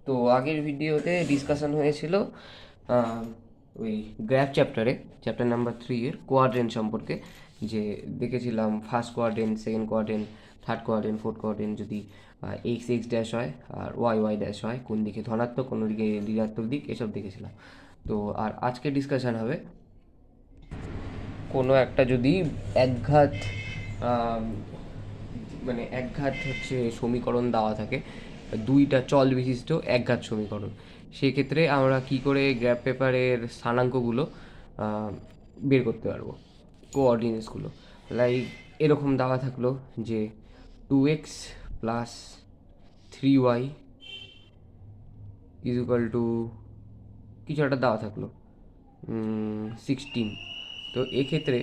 তো আগের ভিডিওতে ডিসকাশন হয়েছিল ওই গ্র্যাফ চ্যাপ্টার নাম্বার 3 এর কোয়াড্রেন্ট সম্পর্কে, যে দেখেছিলাম first quadrant, second quadrant, third quadrant, fourth quadrant যদি এক্স এক্স ড্যাশ হয় আর ওয়াই ওয়াই ড্যাশ হয়, কোন দিকে ধনাত্মক কোন দিকে ঋণাত্মক দিক, এসব দেখেছিলাম। তো আর আজকে ডিসকাশন হবে কোনো একটা যদি একঘাত আম, মানে একঘাত হচ্ছে সমীকরণ দেওয়া থাকে, দুইটা চল বিশিষ্ট একঘাত সমীকরণ, সেক্ষেত্রে আমরা কি করে গ্র্যাফ পেপারের স্থানাঙ্কগুলো আহ, বের করতে পারবো, কোঅর্ডিনেটসগুলো। লাইক এরকম দেওয়া থাকলো যে 2x plus 3y is equal two কিছু একটা দেওয়া থাকলো 16। তো এক্ষেত্রে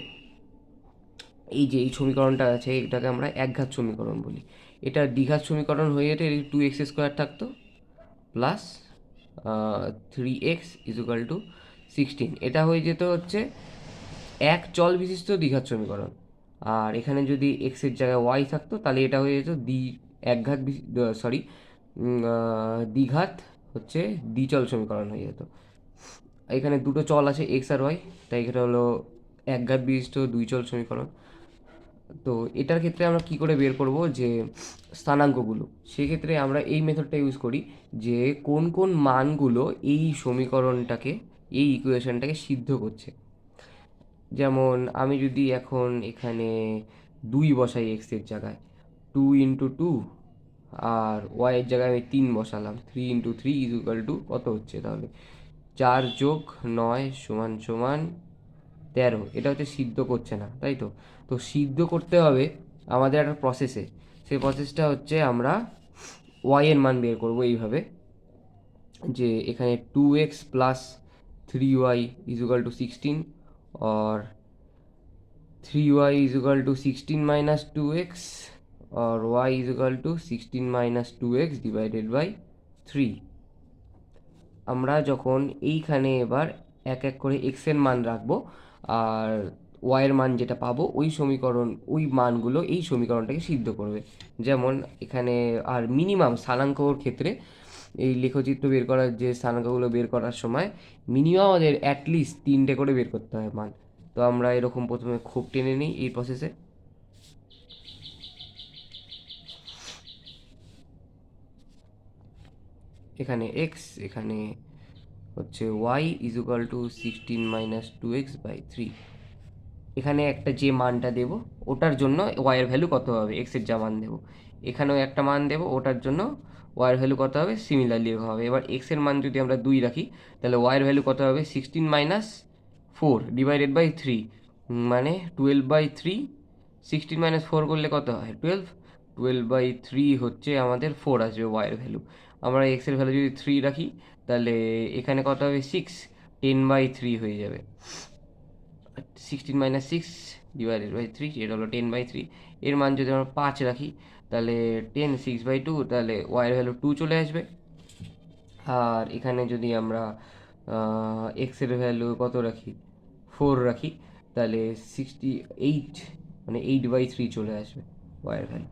এই যে এই সমীকরণটা আছে এটাকে আমরা একঘাত সমীকরণ বলি। এটা দ্বিঘাত সমীকরণ হয়ে যেতে 2x² থাকতো plus 3x is equal to 16, এটা হয়ে যেত হচ্ছে এক চল বিশিষ্ট দ্বিঘাত সমীকরণ। আর এখানে যদি এক্সের জায়গায় ওয়াই থাকতো তাহলে এটা হয়ে যেত একঘাত সরি দ্বিঘাত হচ্ছে দ্বিচল সমীকরণ হয়ে যেত। এখানে দুটো চল আছে এক্স আর ওয়াই, তাই এটা হলো একঘাত বিশিষ্ট দুইচল সমীকরণ। তো এটার ক্ষেত্রে আমরা কি করে বের করব যে স্থানাঙ্কগুলো, সেক্ষেত্রে আমরা এই মেথডটা ইউজ করি যে কোন কোন মানগুলো এই সমীকরণটাকে, এই ইকুয়েশনটাকে সিদ্ধ করছে। যেমন আমি যদি এখন এখানে 2 বসাই এক্সের জায়গায়, 2 × 2, আর ওয়াইয়ের জায়গায় আমি 3 বসালাম, 3 × 3 ইজ ইকুয়াল টু কত হচ্ছে তাহলে 4 + 9 = 13। এটা হচ্ছে সিদ্ধ করছে না, তাই তো। তো সিদ্ধ করতে হবে আমাদের একটা প্রসেসে, সেই প্রসেসটা হচ্ছে আমরা ওয়াই এর মান বের করবো এইভাবে, যে এখানে 2x plus 3y is equal to 16, और 3y is equal to 16 minus 2x, और y is equal to 16 minus 2x divided by 3। আমরা যখন এইখানে এবার এক এক করে এক্স এর মান রাখবো আর ওয়াই এর মান যেটা পাবো, ওই সমীকরণ ওই মানগুলো এই সমীকরণটাকে সিদ্ধ করবে। যেমন এখানে আর মিনিমাম স্থানাঙ্কর ক্ষেত্রে এই লেখচিত্র বের করার যে স্থানাঙ্কগুলো বের করার সময় মিনিমাম আমাদের অ্যাটলিস্ট 3টে করে বের করতে হয় মান। তো আমরা এরকম প্রথমে খুব টেনে নিই এই প্রসেসে। এখানে এক্স, এখানে হচ্ছে y is equal to 16 minus 2x/3। এখানে একটা যে মানটা দেব ওটার জন্য ওয়াইয়ের ভ্যালু কত হবে, এক্সের যা মান দেবো এখানেও একটা মান দেবো, ওটার জন্য ওয়াইয়ের ভ্যালু কত হবে সিমিলারলি এরকম হবে। এবার এক্সের মান যদি আমরা 2 রাখি তাহলে ওয়াইয়ের ভ্যালু কত হবে 16 মাইনাস 4/3, মানে 12/3। 16 মাইনাস 4 করলে কত হয় 12, 12/3 হচ্ছে আমাদের 4 আসবে ওয়াইয়ের ভ্যালু। আমরা এক্সের ভ্যালু যদি 3 রাখি তাহলে এখানে কত হবে 6, 10/3 হয়ে যাবে। 16 - 6/3, এটা হলো 10/3। এর মান যদি আমরা 5 রাখি তাহলে 10 6/2, তাহলে ওয়াইয়ের ভ্যালু 2 চলে আসবে। আর এখানে যদি আমরা এক্সের ভ্যালু কত রাখি 4 রাখি তাহলে 68, মানে 8/3 চলে আসবে ওয়াইয়ের ভ্যালু।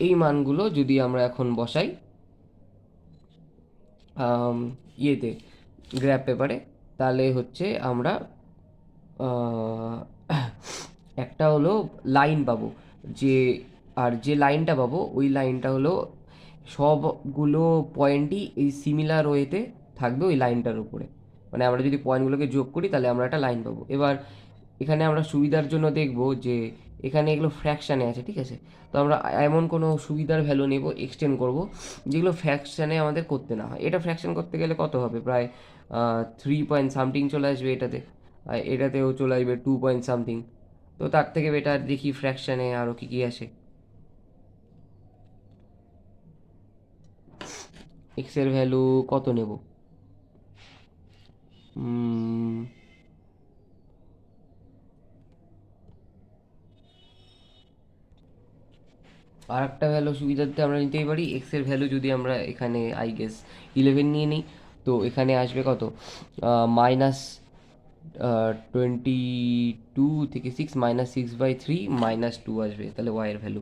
এই মানগুলো যদি আমরা এখন বসাই ইয়েতে গ্র্যাফ পেপারে, তাহলে হচ্ছে আমরা একটা হলো লাইন পাবো, যে আর যে লাইনটা পাবো ওই লাইনটা হলো সবগুলো পয়েন্টই এই সিমিলার ওয়েতে থাকবে ওই লাইনটার উপরে। মানে আমরা যদি পয়েন্টগুলোকে যোগ করি তাহলে আমরা একটা লাইন পাবো। এবার এখানে আমরা সুবিধার জন্য দেখব যে এখানে এগুলো ফ্র্যাকশানে আছে, ঠিক আছে। তো আমরা এমন কোনো সুবিধার ভ্যালু নেব, এক্সটেন্ড করব যেগুলো ফ্র্যাকশানে আমাদের করতে না হয়। এটা ফ্র্যাকশান করতে গেলে কত হবে, প্রায় 3 পয়েন্ট সামথিং চলে আসবে এটাতে, আর এটাতেও চলে আসবে 2 পয়েন্ট সামথিং। তো তার থেকে বেটার দেখি ফ্র্যাকশানে আরও কী কী আসে। এক্সের ভ্যালু কত নেব, আর একটা ভ্যালু সুবিধার্থে আমরা নিতেই পারি। এক্সের ভ্যালু যদি আমরা এখানে আই গেস 11 নিয়ে নিই, তো এখানে আসবে কত -22 থেকে 6, -6/3 -2 আসবে তাহলে ওয়াইয়ের ভ্যালু।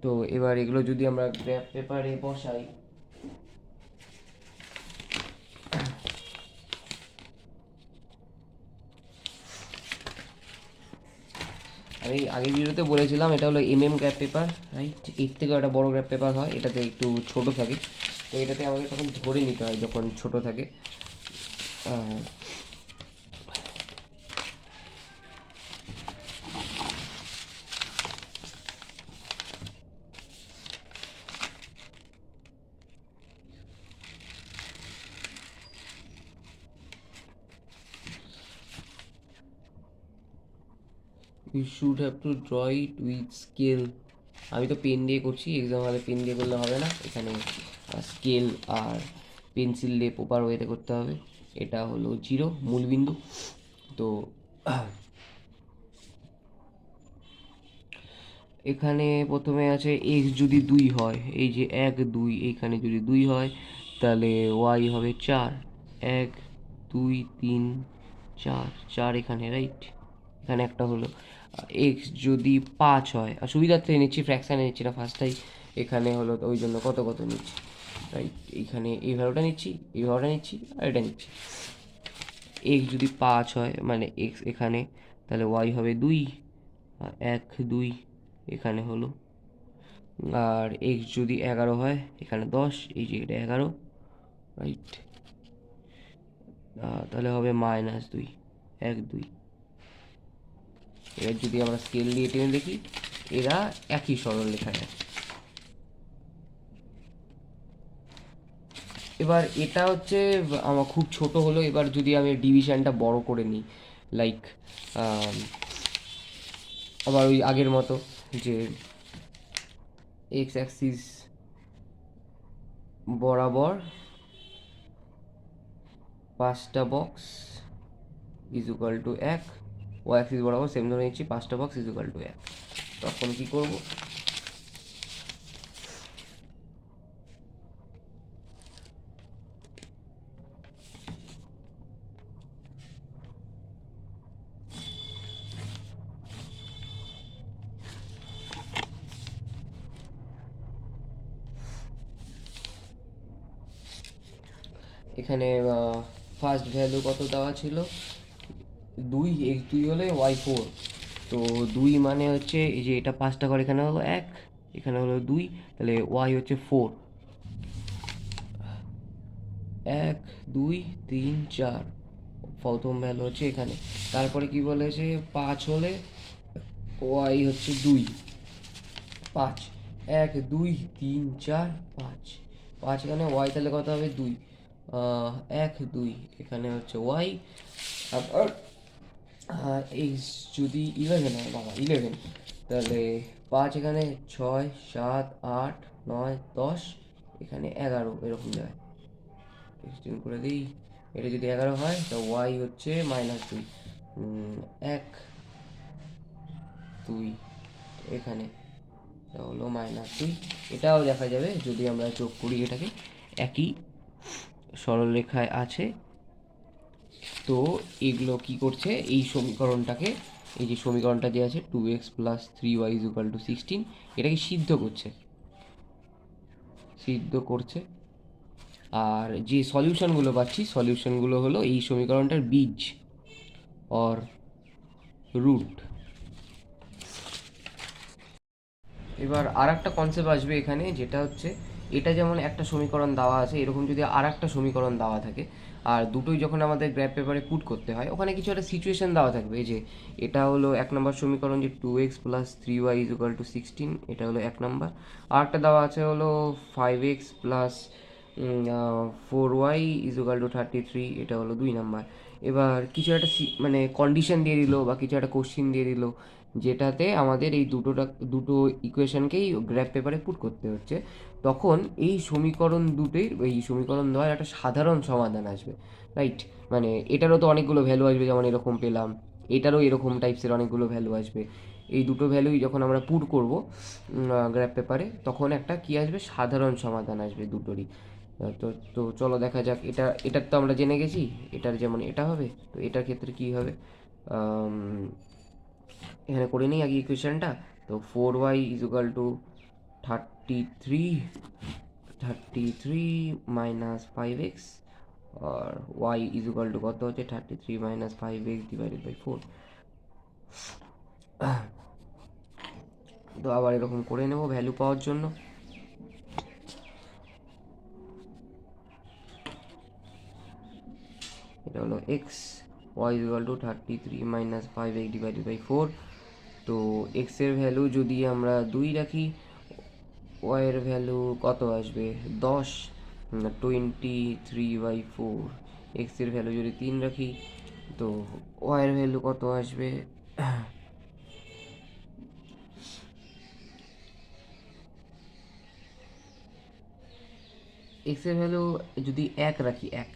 তো এবার এগুলো যদি আমরা গ্র্যাফ পেপারে বসাই আমি আগের ভিডিওতে বলেছিলাম এটা হলো গ্র্যাফ পেপার, রাইট? এর থেকেও একটা বড় গ্র্যাফ পেপার হয়, এটাতে একটু ছোট থাকে। তো এটাতে আমাকে তখন ধরে নিতে হয় যখন ছোট থাকে। You should have to draw it with scale. আমি তো পেন দিয়ে করছি, এক্সাম হলে পেন দিয়ে করলে হবে না, এখানে স্কেল আর পেন্সিল দিয়ে প্রপার ওয়েতে করতে হবে। এটা হলো জিরো, মূলবিন্দু। তো এখানে প্রথমে আছে এক্স যদি 2 হয়, এই যে 1 2, এইখানে যদি 2 হয় তাহলে ওয়াই হবে 4। 1 2 3 4, 4 এখানে, রাইট? এখানে একটা হলো। এক্স যদি 5 হয়, আর সুবিধার্থে নিচ্ছি, ফ্র্যাকশানে নিচ্ছি না ফার্স্টটাই, এখানে হলো তো ওই জন্য কত কত নিচ্ছি, রাইট? এইখানে এই ভ্যালুটা নিচ্ছি, এই ভ্যালুটা নিচ্ছি, আর এটা নিচ্ছি। এক্স যদি 5 হয় মানে এক্স এখানে, তাহলে ওয়াই হবে 2, 1 2 এখানে হলো। আর এক্স যদি 11 হয়, এখানে 10, এই যে এটা 11, রাইট? তাহলে হবে -2, 1 2। এবার যদি আমরা স্কেল দিয়ে টেনে দেখি, এরা একই সরল লেখায় আছে। এবার এটা হচ্ছে আমার খুব ছোট হলো। এবার যদি আমি ডিভিশনটা বড় করে নিই, লাইক আবার ওই আগের মতো, যে এক্স অ্যাক্সিস বরাবর 5টা বক্স ইজ ইকুয়াল টু 1, ও অ্যাক্সিস বরাবর সেম ধরে নিচ্ছি, 5টা বক্স ইজ ইকুয়াল টু 1। তখন কী করব? এখানে ফার্স্ট ভ্যালু কত দেওয়া ছিল? 2, এক্স 2 হলে ওয়াই 4। তো 2 মানে হচ্ছে এই যে এটা 5টা ঘর, এখানে হলো 1, এখানে হলো 2, তাহলে ওয়াই হচ্ছে 4। 1 2 3 4, প্রথম ভ্যালু হচ্ছে এখানে। তারপরে কি বলেছে? 5 হলে ওয়াই হচ্ছে 2, 5, 1 2 3 4 5, 5 এখানে, ওয়াই তাহলে কত হবে? 2, 1 2 এখানে হচ্ছে ওয়াই। আবার এক্স যদি 11 হয়, বাবা 11, তাহলে 5 এখানে, 6 7 8 9 10, এখানে 11 এরকম যায়। এক্সটেন্ড করে দিই, এটা যদি 11 হয় তো ওয়াই হচ্ছে -2, 1 2 এখানে হলো -2। এটাও দেখা যাবে যদি আমরা যোগ করি এটাকে, একই সরলরেখায় আছে। তো এগুলো কি করছে? এই সমীকরণটাকে, এই যে সমীকরণটা যে আছে 2x + 3y = 16, এটাকে সিদ্ধ করছে, সিদ্ধ করছে। আর যে সলিউশনগুলো পাচ্ছি, সলিউশনগুলো হলো এই সমীকরণটার বীজ অর রুট। এবার আর একটা কনসেপ্ট আসবে এখানে, যেটা হচ্ছে এটা যেমন একটা সমীকরণ দেওয়া আছে, এরকম যদি আর একটা সমীকরণ দেওয়া থাকে, আর দুটোই যখন আমাদের গ্র্যাফ পেপারে পুট করতে হয়, ওখানে কিছু একটা সিচুয়েশন দেওয়া থাকবে। যে এটা হলো 1 নম্বর সমীকরণ, যে 2x + 3y = 16, এটা হলো 1 নম্বর। আর একটা দেওয়া আছে হলো 5x + 4y = 33, এটা হলো 2 নম্বর। এবার কিছু একটা মানে কন্ডিশন দিয়ে দিল বা কিছু একটা কোশ্চিন দিয়ে দিল, যেটাতে আমাদের এই দুটো ইকুয়েশনকেই গ্রাফ পেপারে পুট করতে হচ্ছে। তখন এই সমীকরণ দুটোই, এই সমীকরণ দেওয়ার একটা সাধারণ সমাধান আসবে, রাইট? মানে এটারও তো অনেকগুলো ভ্যালু আসবে, যেমন এরকম পেলাম, এটারও এরকম টাইপসের অনেকগুলো ভ্যালু আসবে। এই দুটো ভ্যালুই যখন আমরা পুট করব গ্রাফ পেপারে, তখন একটা কি আসবে? সাধারণ সমাধান আসবে দুটোরই। তো তো চলো দেখা যাক। এটার তো আমরা জেনে গেছি, এটার যেমন এটা হবে, তো এটার ক্ষেত্রে কি হবে? এখানে করে নিই আগে ইকুয়েশনটা। তো 4y = 33, 5x, আর y কত হচ্ছে? 33 - 5x / 4। তো আবার এরকম করে নেব ভ্যালু পাওয়ার জন্য। এটা হলো x, y equal to 33 minus 5 divided by 4। তো এক্সের ভ্যালু যদি আমরা 2 রাখি, ওয়াইয়ের ভ্যালু কত আসবে 10, 23/4। এক্সের ভ্যালু যদি 3 রাখি, তো ওয়াইয়ের ভ্যালু কত আসবে এক্সের ভ্যালু যদি 1 রাখি, 1,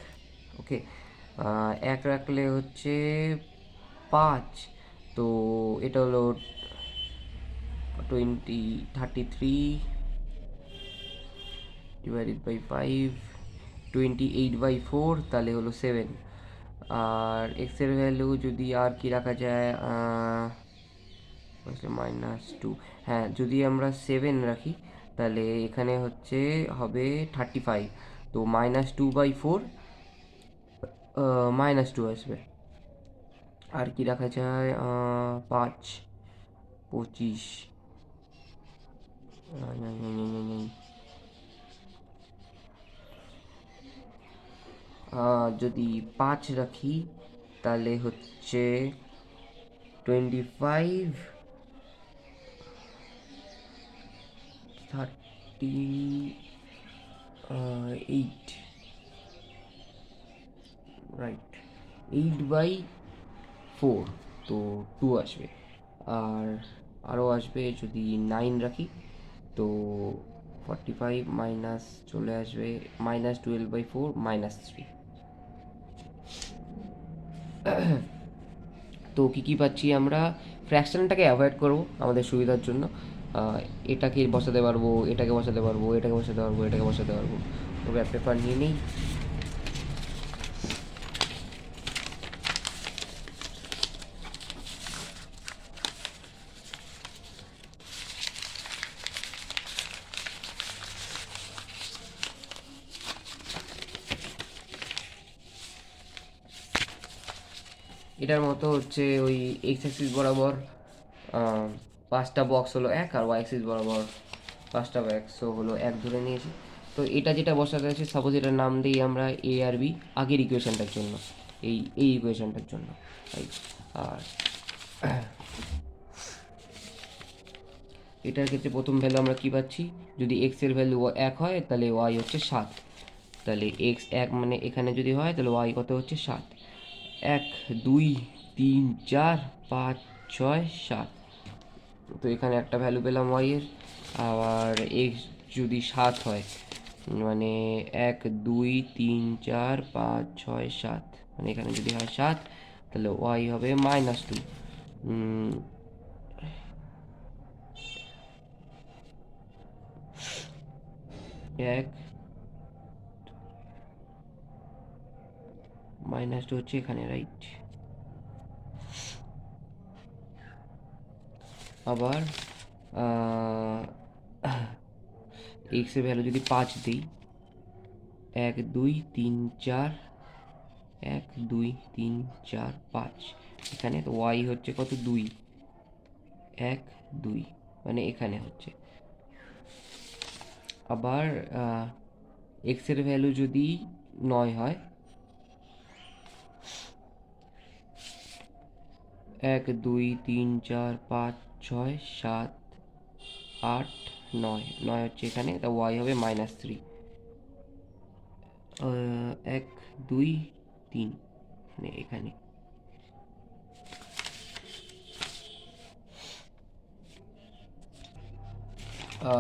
ওকে, 1 রাখলে হচ্ছে 5। তো এটা হলো 33 ডিভাইডেড বাই 5, 28/4, তাহলে হলো 7। আর এক্সের ভ্যালু যদি আর কি রাখা যায়, -2, হ্যাঁ, যদি আমরা 7 রাখি তাহলে এখানে হচ্ছে হবে 35। তো -2/4, -2 আসবে। আর কি রাখা যায়, 5, 25, যদি 5 রাখি তাহলে হচ্ছে 25, 38, রাইট, 8/4, তো 2 আসবে। আর আরও আসবে যদি 9 রাখি, তো 45 মাইনাস চলে আসবে -12/4, -3। তো কী পাচ্ছি আমরা, ফ্র্যাকশনটাকে অ্যাভয়েড করবো আমাদের সুবিধার জন্য। এটাকে বসাতে পারবো, এটাকে বসাতে পারবো, এটাকে বসাতে পারবো, এটাকে বসাতে পারবো। তো গ্রাফ পেপার নিয়ে নিই। এটার মতো হচ্ছে ওই এক্স অ্যাক্সিস বরাবর 5টা বক্স হলো 1, আর ওয়াই অ্যাক্সিস বরাবর 5টা বক্স হলো 1 ধরে নিয়েছি। তো এটা যেটা বসাতে আছে, সাপোজ এটার নাম দিই আমরা এ আর বি, আগের ইকুয়েশনটার জন্য, এই ইকুয়েশনটার জন্য, রাইট। আর এটার ক্ষেত্রে প্রথম ভ্যালু আমরা কী পাচ্ছি, যদি এক্স এর ভ্যালু 1 হয় তাহলে ওয়াই হচ্ছে 7। তাহলে এক্স 1 মানে এখানে যদি হয় তাহলে ওয়াই কত হচ্ছে 7। 1, 2, 3, 4, 5, 6, 7। তো এখানে একটা ভ্যালু পেলাম ওয়াই এর। আবার এক্স যদি 7 হয়, মানে 1, 2, 3, 4, 5, 6, 7, মানে এখানে যদি হয় 7, তাহলে ওয়াই হবে -2। 1, -2 হচ্ছে এখানে, রাইট। আবার এক্স এর ভ্যালু যদি 5 দিই, 1, 2, 3, 4, 1, 2, 3, 4, 5, এখানে তো ওয়াই হচ্ছে কত 2, 1, 2, মানে এখানে হচ্ছে। আবার এক্স এর ভ্যালু যদি 9 হয়, 1, 2, 3, 4, 5, 6, 7, 8, 9, 9 হচ্ছে এখানে, তা ওয়াই হবে -3। 1, 2, 3, মানে এখানে।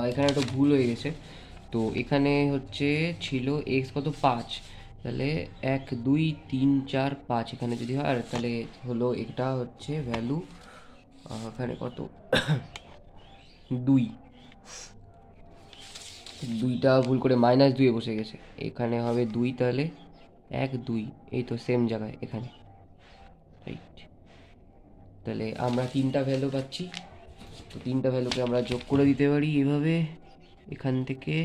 এখানে একটা ভুল হয়ে গেছে। তো এখানে হচ্ছে ছিল এক্স কত 5, তাহলে 1, 2, 3, 4, 5 এখানে যদি হয়, আর তাহলে হলো এটা হচ্ছে ভ্যালু এখানে কত 2, 2টা ভুল করে -2 বসে গেছে, এখানে হবে 2, তাহলে 1, 2, এই তো সেম জায়গায় এখানে, রাইট। তাহলে আমরা 3টা ভ্যালু পাচ্ছি। তো 3টা ভ্যালুকে আমরা যোগ করে দিতে পারি এভাবে, এখান থেকে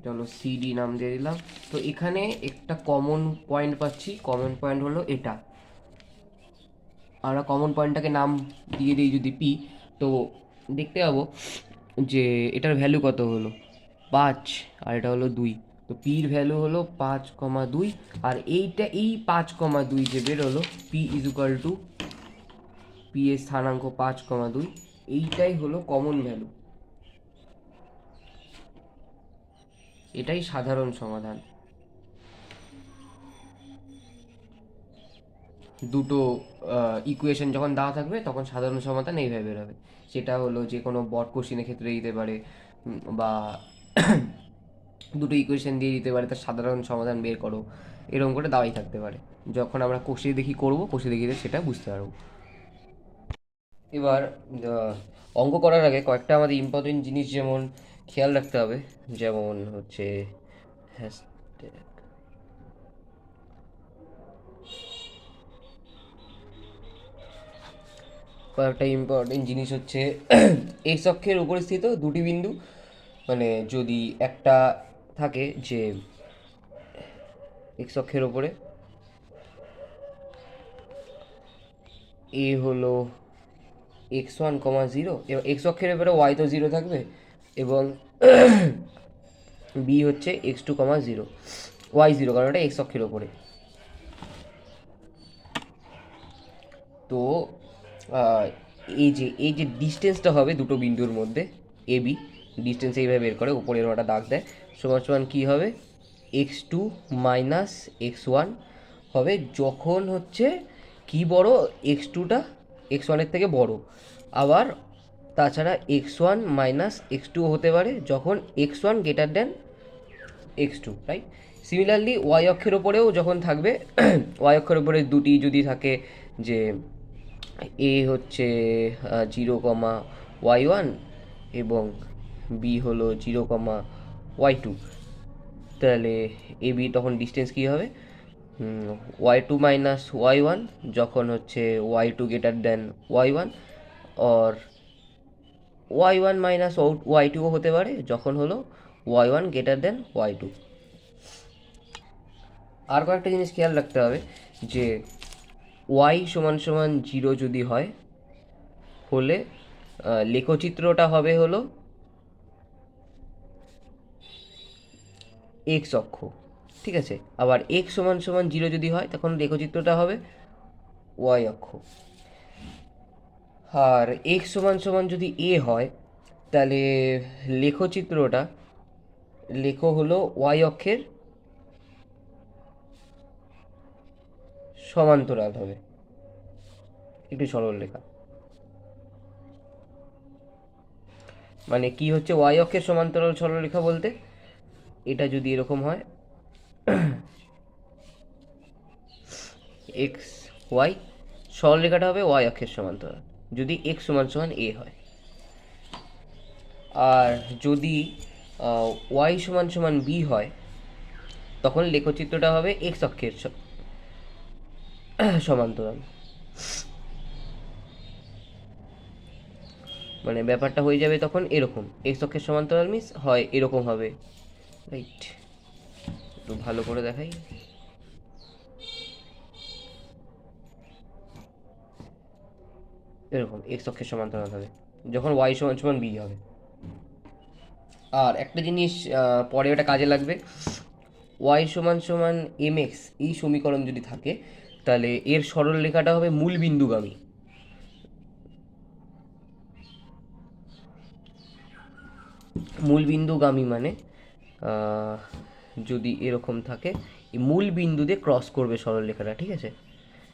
চলো সিডি নাম দিয়ে দিলাম। তো এখানে একটা কমন পয়েন্ট পাচ্ছি, কমন পয়েন্ট হলো এটা। আমরা কমন পয়েন্টটাকে নাম দিয়ে দিই যদি পি, তো দেখতে পাবো যে এটার ভ্যালু কত হলো 5, আর এটা হলো 2। তো পির ভ্যালু হলো 5,2, আর এই 5,2 যে বেরোলো, P is equal two P এর স্থানাঙ্ক 5,2, এইটাই হলো কমন ভ্যালু। এটাই সাধারণ সমাধান। দুটো ইকুয়েশন যখন দেওয়া থাকবে তখন সাধারণ সমাধান এইভাবে বেরোবে। সেটা হলো যে কোনো বট কোশ্চেনের ক্ষেত্রে দিতে পারে, বা দুটো ইকুয়েশন দিয়ে দিতে পারে তার সাধারণ সমাধান বের করো, এরকম করে দেওয়াই থাকতে পারে। যখন আমরা কষে দেখি করবো, কষে দেখিতে সেটা বুঝতে পারবো। এবার অঙ্ক করার আগে কয়েকটা আমাদের ইম্পর্টেন্ট জিনিস যেমন খেয়াল রাখতে হবে, যেমন হচ্ছে হ্যাশট্যাগ, কয়েকটা ইম্পর্টেন্ট জিনিস হচ্ছে এক্স অক্ষের উপরে স্থিত দুটি বিন্দু, মানে যদি একটা থাকে যে এক্স অক্ষের ওপরে এ হলো x1,0, এবার এক্স অক্ষের উপরে ওয়াই তো 0 থাকবে, এবং বি হচ্ছে x2,0, ওয়াই 0, কারণ এটা এক্স অক্ষের ওপরে। তো আহ, এই যে ডিস্টেন্সটা হবে দুটো বিন্দুর মধ্যে, এ বি, ডিস্টেন্স এইভাবে বের করে উপরে এরকম একটা দাগ দেয়, সমান সমান কী হবে, x2 মাইনাস x1 হবে, যখন হচ্ছে কি বড়, x2টা x1-এর থেকে বড়। আবার তাছাড়া x1 মাইনাস x2 হতে পারে যখন x1 greater than x2, right? Similarly y অক্ষের ওপরেও যখন থাকবে, ওয়াই অক্ষের ওপরে দুটি যদি থাকে যে এ হচ্ছে 0,y1 এবং বি হলো 0,y2, তাহলে এ বি তখন ডিস্টেন্স কী হবে, y2 মাইনাস y1 যখন হচ্ছে y2 গ্রেটার দেন y1, আর y1 মাইনাস y2 হতে পারে যখন হলো y1 গ্রেটার দেন y2। আর কয়েকটা জিনিস খেয়াল রাখতে হবে যে y সমান সমান 0 যদি হয় হলে লেখচিত্রটা হবে হলো এক্স অক্ষ, ঠিক আছে? আবার x সমান সমান 0 যদি হয় তখন লেখচিত্রটা হবে ওয়াই অক্ষ। আর x সমান সমান যদি a হয় তাহলে লেখচিত্রটা লেখো হলো ওয়াই অক্ষের সমান্তরাল হবে, একটু সরল লেখা। মানে কি হচ্ছে ওয়াই অক্ষের সমান্তরাল সরলরেখা বলতে, এটা যদি এরকম হয় এক্স ওয়াই, সরলরেখাটা হবে ওয়াই অক্ষের সমান্তরাল যদি এক্স সমান সমান এ হয়। আর যদি ওয়াই সমান সমান বি হয় তখন লেখচিত্রটা হবে এক্স অক্ষের সমান্তরাল। মানে ব্যাপারটা হয়ে যাবে তখন এরকম, এক্স অক্ষের সমান্তরাল মিস হয় এরকম হবে, রাইট? একটু ভালো করে দেখাই, এরকম এক্স অক্ষের সমান্তরাল হবে যখন ওয়াই সমান সমান বি হবে। আর একটা জিনিস পরে ওটা কাজে লাগবে, ওয়াই সমান সমান এম এক্স এই সমীকরণ যদি থাকে তাহলে এর সরল রেখাটা হবে মূল বিন্দুগামী। মূল বিন্দুগামী মানে যদি এরকম থাকে, এই মূল বিন্দু দিয়ে ক্রস করবে সরল রেখাটা, ঠিক আছে?